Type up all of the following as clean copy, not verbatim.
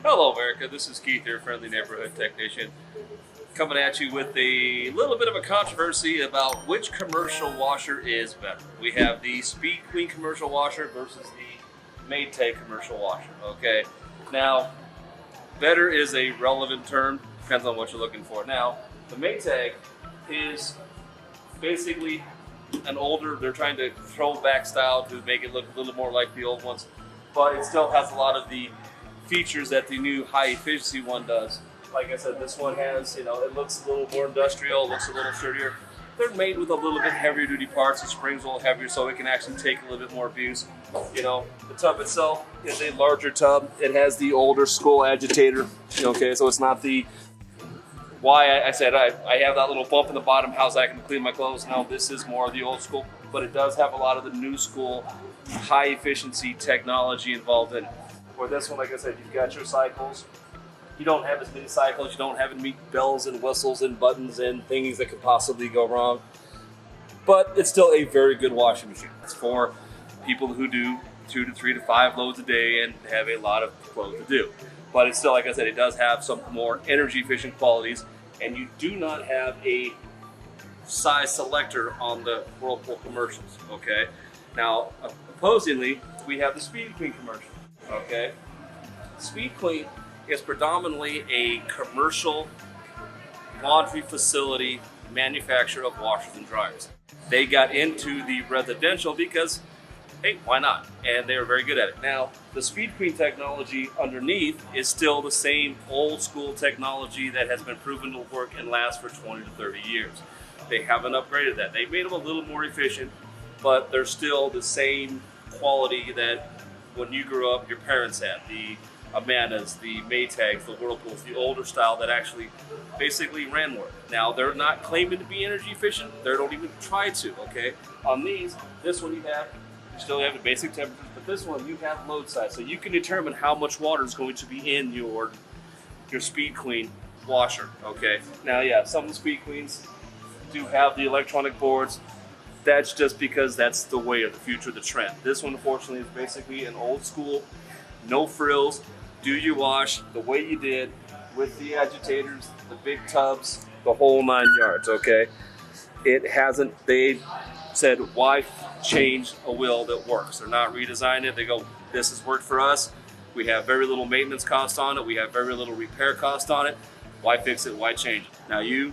Hello, America. This is Keith, your friendly neighborhood technician, coming at you with a little bit of a controversy about which commercial washer is better. We have the SpeedQueen commercial washer versus the Maytag commercial washer. Okay, now better is a relevant term, depends on what you're looking for. Now, the Maytag is basically an older, they're trying to throw back style to make it look a little more like the old ones, but it still has a lot of the features that the new high efficiency one does. Like I said, this one has, it looks a little more industrial, looks a little sturdier. They're made with a little bit heavier duty parts. The spring's a little heavier, so it can actually take a little bit more abuse. The tub itself is a larger tub. It has the older school agitator. Okay, so it's not the why I said I have that little bump in the bottom. How's that going to clean my clothes? No, this is more of the old school, but it does have a lot of the new school high efficiency technology involved in it. Where this one, like I said, you've got your cycles. You don't have as many cycles. You don't have as many bells and whistles and buttons and things that could possibly go wrong. But it's still a very good washing machine. It's for people who do 2 to 3 to 5 loads a day and have a lot of clothes to do. But it's still, like I said, it does have some more energy efficient qualities, and you do not have a size selector on the Whirlpool commercials. Okay. Now, opposingly, we have the SpeedQueen commercial. Okay, SpeedQueen is predominantly a commercial laundry facility manufacturer of washers and dryers. They got into the residential because, hey, why not? And they were very good at it. Now, the SpeedQueen technology underneath is still the same old school technology that has been proven to work and last for 20 to 30 years. They haven't upgraded that. They've made them a little more efficient, but they're still the same quality that when you grew up, your parents had. The Amandas, the Maytags, the Whirlpools, the older style that actually basically ran more. Now, they're not claiming to be energy efficient. They don't even try to, okay? On these, this one you still have the basic temperatures, but this one you have load size. So you can determine how much water is going to be in your SpeedQueen washer, okay? Now, yeah, some of the SpeedQueens do have the electronic boards. That's just because that's the way of the future, the trend. This one, unfortunately, is basically an old school, no frills, do your wash the way you did with the agitators, the big tubs, the whole 9 yards, okay? It hasn't, they said, why change a wheel that works? They're not redesigning it. They go, this has worked for us. We have very little maintenance cost on it. We have very little repair cost on it. Why fix it? Why change it? Now you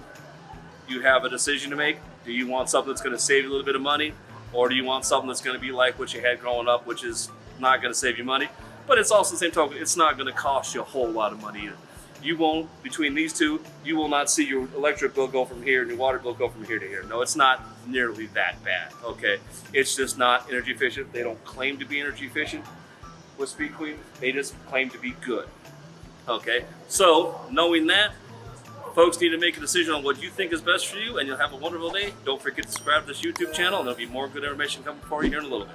have a decision to make. Do you want something that's going to save you a little bit of money? Or do you want something that's going to be like what you had growing up, which is not going to save you money? But it's also the same token, it's not going to cost you a whole lot of money either. You won't, between these two, you will not see your electric bill go from here and your water bill go from here to here. No, it's not nearly that bad, okay? It's just not energy efficient. They don't claim to be energy efficient with SpeedQueen. They just claim to be good, okay? So, knowing that, folks need to make a decision on what you think is best for you, and you'll have a wonderful day. Don't forget to subscribe to this YouTube channel, and there'll be more good information coming for you here in a little bit.